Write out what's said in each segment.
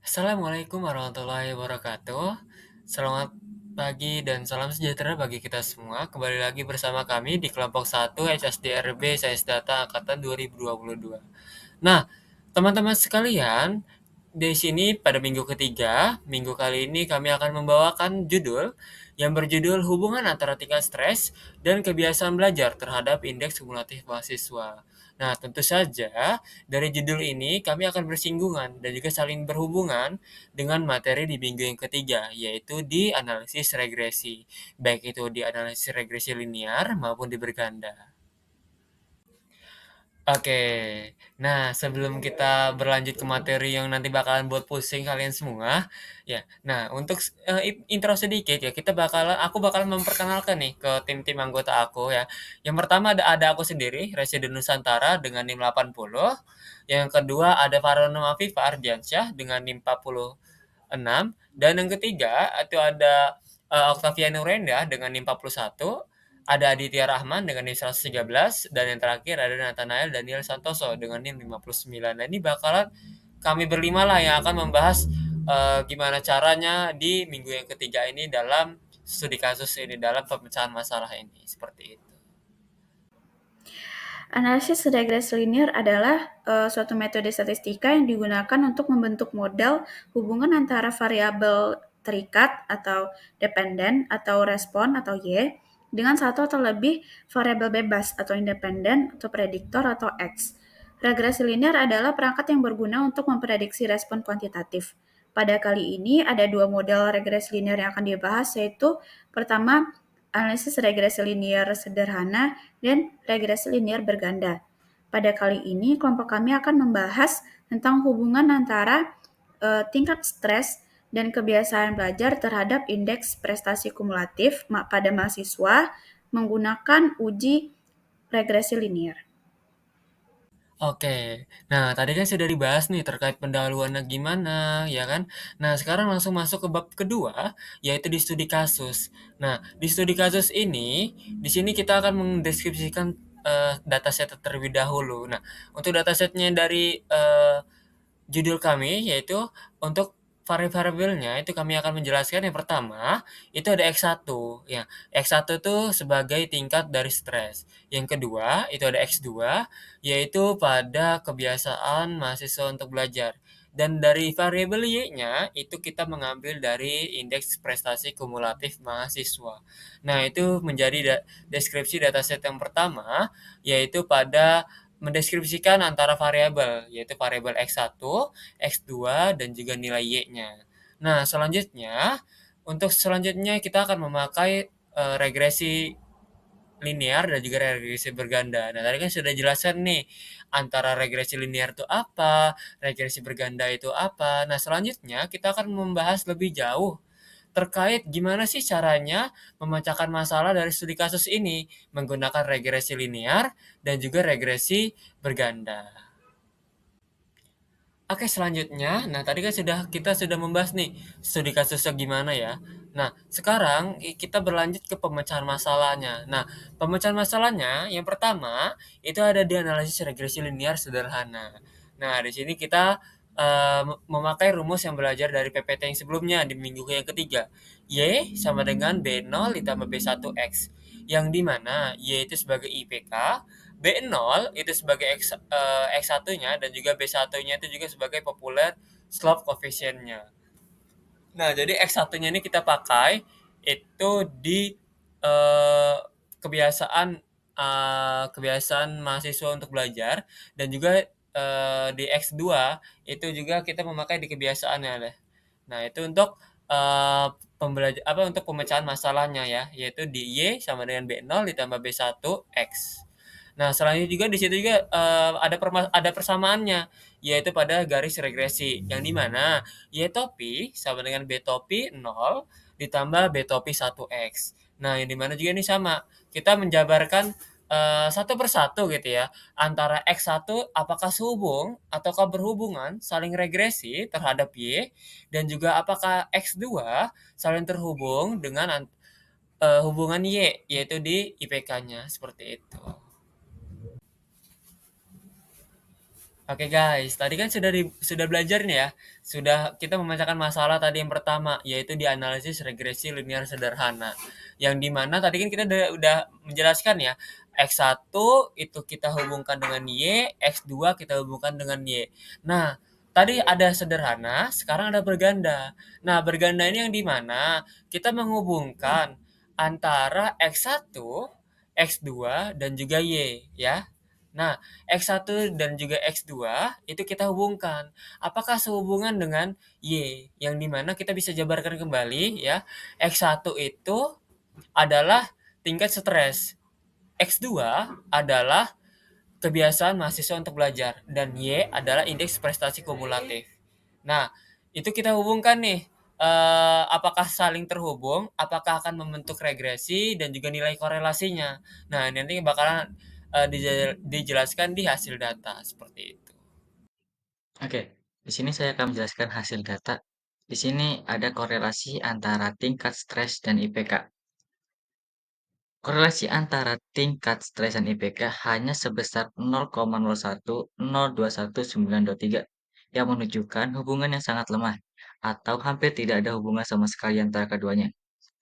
Assalamualaikum warahmatullahi wabarakatuh. Selamat pagi dan salam sejahtera bagi kita semua. Kembali lagi bersama kami di kelompok 1 HSDRB Sains Data Angkatan 2022. Nah, teman-teman sekalian, di sini pada minggu ketiga, minggu kali ini kami akan membawakan judul yang berjudul Hubungan Antara Tingkat Stres dan Kebiasaan Belajar Terhadap Indeks Kumulatif Mahasiswa. Nah, tentu saja dari judul ini kami akan bersinggungan dan juga saling berhubungan dengan materi di minggu yang ketiga, yaitu di analisis regresi, baik itu di analisis regresi linear maupun di berganda. Oke, nah sebelum kita berlanjut ke materi yang nanti bakalan buat pusing kalian semua, ya. Nah, untuk intro sedikit ya, aku bakalan memperkenalkan nih ke tim-tim anggota aku ya. Yang pertama ada aku sendiri, Residen Nusantara dengan NIM 80. Yang kedua ada Farona Afifa Ardiansyah dengan NIM 46. Dan yang ketiga itu ada Octavia Nurenda dengan NIM 41. Ada Aditya Rahman dengan NIM 113 dan yang terakhir ada Nathanael Daniel Santoso dengan NIM 59. Nah, ini bakalan kami berlima lah yang akan membahas gimana caranya di minggu yang ketiga ini dalam studi kasus ini, dalam pemecahan masalah ini. Seperti itu. Analisis regresi linear adalah suatu metode statistika yang digunakan untuk membentuk model hubungan antara variabel terikat atau dependen atau respon atau Y dengan satu atau lebih variabel bebas atau independen atau prediktor atau X. Regresi linear adalah perangkat yang berguna untuk memprediksi respon kuantitatif. Pada kali ini ada dua model regresi linear yang akan dibahas, yaitu pertama analisis regresi linear sederhana dan regresi linear berganda. Pada kali ini, kelompok kami akan membahas tentang hubungan antara tingkat stres dan kebiasaan belajar terhadap indeks prestasi kumulatif pada mahasiswa menggunakan uji regresi linear. Oke, nah tadi kan sudah dibahas nih terkait pendahuluannya gimana, ya kan? Nah sekarang langsung masuk ke bab kedua, yaitu di studi kasus. Nah di studi kasus ini, di sini kita akan mendeskripsikan dataset terlebih dahulu. Nah untuk datasetnya dari judul kami yaitu untuk variabelnya itu kami akan menjelaskan yang pertama itu ada X1 ya. X1 itu sebagai tingkat dari stres. Yang kedua itu ada X2 yaitu pada kebiasaan mahasiswa untuk belajar. Dan dari variabel Y-nya itu kita mengambil dari indeks prestasi kumulatif mahasiswa. Nah, itu menjadi deskripsi dataset yang pertama yaitu pada mendeskripsikan antara variabel, yaitu variabel X1, X2, dan juga nilai Y-nya. Nah, untuk selanjutnya kita akan memakai regresi linear dan juga regresi berganda. Nah, tadi kan sudah jelaskan nih antara regresi linear itu apa, regresi berganda itu apa. Nah, selanjutnya kita akan membahas lebih jauh terkait gimana sih caranya memecahkan masalah dari studi kasus ini menggunakan regresi linear dan juga regresi berganda. Oke, selanjutnya, nah tadi kan kita sudah membahas nih studi kasusnya gimana ya. Nah, sekarang kita berlanjut ke pemecahan masalahnya. Nah, pemecahan masalahnya yang pertama itu ada di analisis regresi linear sederhana. Nah, di sini kita memakai rumus yang belajar dari PPT yang sebelumnya di minggu yang ketiga. Y sama dengan B0 ditambah B1 X. Yang dimana Y itu sebagai IPK, B0 itu sebagai X1-nya dan juga B1-nya itu juga sebagai popular slope coefficient-nya. Nah, jadi X1-nya ini kita pakai itu di eh, kebiasaan kebiasaan mahasiswa untuk belajar dan juga di X2 itu juga kita memakai di kebiasaannya deh. Nah, itu untuk untuk pemecahan masalahnya ya, yaitu di Y sama dengan B0 ditambah B1 X. Nah, selanjutnya juga di situ juga ada persamaannya, yaitu pada garis regresi yang di mana Y topi sama dengan B topi 0 ditambah B topi 1X. Nah, yang di mana juga ini sama. Kita menjabarkan satu persatu gitu ya, antara X1 apakah sehubung ataukah berhubungan saling regresi terhadap Y dan juga apakah X2 saling terhubung dengan hubungan Y yaitu di IPK-nya seperti itu. Oke guys, tadi kan sudah belajar nih ya. Sudah kita memecahkan masalah tadi yang pertama, yaitu di analisis regresi linear sederhana. Yang dimana tadi kan kita udah menjelaskan ya, X1 itu kita hubungkan dengan Y, X2 kita hubungkan dengan Y. Nah, tadi ada sederhana, sekarang ada berganda. Nah, berganda ini yang dimana kita menghubungkan antara X1, X2, dan juga Y ya. Nah, X1 dan juga X2 itu kita hubungkan. Apakah sehubungan dengan Y? Yang dimana kita bisa jabarkan kembali ya. X1 itu adalah tingkat stres. X2 adalah kebiasaan mahasiswa untuk belajar. Dan Y adalah indeks prestasi kumulatif. Nah, itu kita hubungkan nih. Apakah saling terhubung? Apakah akan membentuk regresi dan juga nilai korelasinya? Nah, nanti bakalan dijelaskan di hasil data seperti itu. Oke, di sini saya akan menjelaskan hasil data. Di sini ada korelasi antara tingkat stres dan IPK. Korelasi antara tingkat stres dan IPK hanya sebesar 0,01021923 yang menunjukkan hubungan yang sangat lemah atau hampir tidak ada hubungan sama sekali antara keduanya.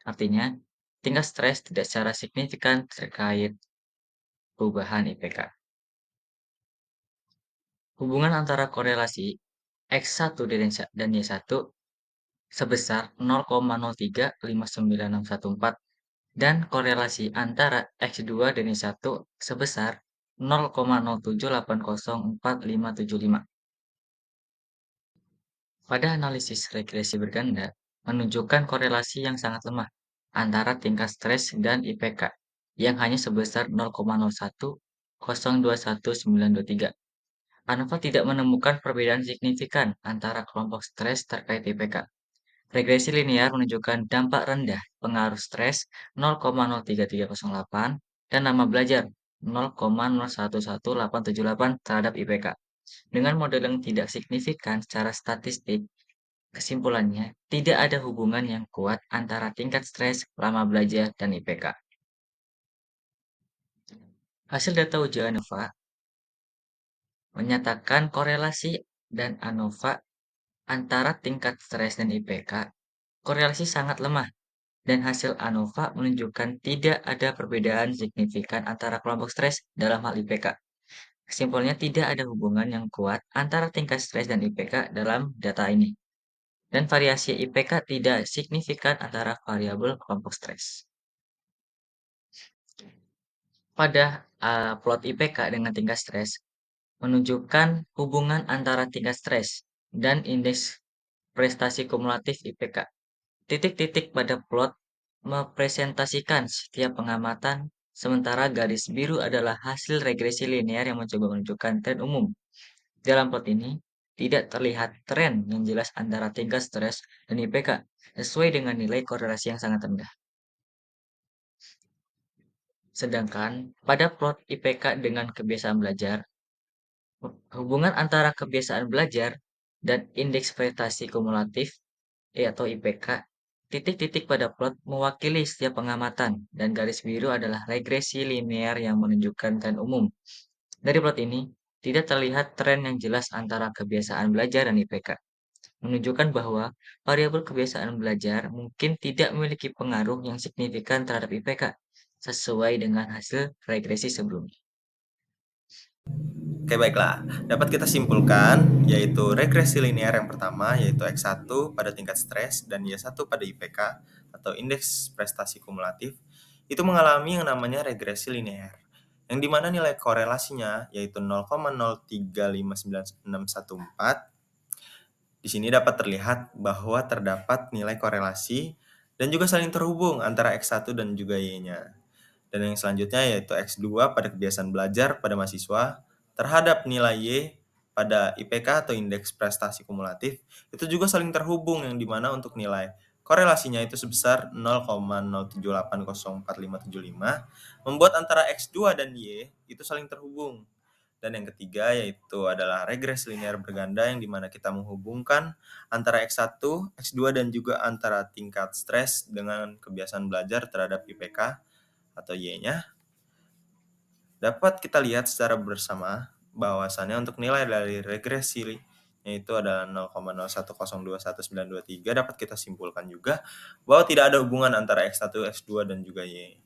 Artinya, tingkat stres tidak secara signifikan terkait perubahan IPK. Hubungan antara korelasi X1 dan Y1 sebesar 0,035964 dan korelasi antara X2 dan Y1 sebesar 0,07804575. Pada analisis regresi berganda, menunjukkan korelasi yang sangat lemah antara tingkat stres dan IPK yang hanya sebesar 0,01021923. ANOVA tidak menemukan perbedaan signifikan antara kelompok stres terkait IPK. Regresi linear menunjukkan dampak rendah pengaruh stres 0,03308 dan nama belajar 0,011878 terhadap IPK. Dengan model yang tidak signifikan secara statistik, kesimpulannya tidak ada hubungan yang kuat antara tingkat stres, lama belajar, dan IPK. Hasil data uji ANOVA menyatakan korelasi dan ANOVA antara tingkat stres dan IPK korelasi sangat lemah. Dan hasil ANOVA menunjukkan tidak ada perbedaan signifikan antara kelompok stres dalam hal IPK. Kesimpulannya tidak ada hubungan yang kuat antara tingkat stres dan IPK dalam data ini. Dan variasi IPK tidak signifikan antara variabel kelompok stres. Pada plot IPK dengan tingkat stres, menunjukkan hubungan antara tingkat stres dan indeks prestasi kumulatif IPK. Titik-titik pada plot mepresentasikan setiap pengamatan, sementara garis biru adalah hasil regresi linear yang mencoba menunjukkan tren umum. Dalam plot ini, tidak terlihat tren yang jelas antara tingkat stres dan IPK, sesuai dengan nilai korelasi yang sangat rendah. Sedangkan pada plot IPK dengan kebiasaan belajar, hubungan antara kebiasaan belajar dan indeks prestasi kumulatif atau IPK, titik-titik pada plot mewakili setiap pengamatan, dan garis biru adalah regresi linear yang menunjukkan tren umum. Dari plot ini, tidak terlihat tren yang jelas antara kebiasaan belajar dan IPK, menunjukkan bahwa variabel kebiasaan belajar mungkin tidak memiliki pengaruh yang signifikan terhadap IPK, sesuai dengan hasil regresi sebelumnya. Oke, baiklah. Dapat kita simpulkan yaitu regresi linear yang pertama yaitu X1 pada tingkat stres dan Y1 pada IPK atau indeks prestasi kumulatif itu mengalami yang namanya regresi linear. Yang dimana nilai korelasinya yaitu 0,03596614. Di sini dapat terlihat bahwa terdapat nilai korelasi dan juga saling terhubung antara X1 dan juga Y-nya. Dan yang selanjutnya yaitu X2 pada kebiasaan belajar pada mahasiswa terhadap nilai Y pada IPK atau indeks prestasi kumulatif itu juga saling terhubung yang dimana untuk nilai korelasinya itu sebesar 0,07804,575 membuat antara X2 dan Y itu saling terhubung. Dan yang ketiga yaitu adalah regresi linear berganda yang dimana kita menghubungkan antara X1, X2 dan juga antara tingkat stres dengan kebiasaan belajar terhadap IPK atau Y-nya, dapat kita lihat secara bersama bahwasannya untuk nilai dari regresi yaitu adalah 0,01021923 dapat kita simpulkan juga bahwa tidak ada hubungan antara X1, X2, dan juga Y.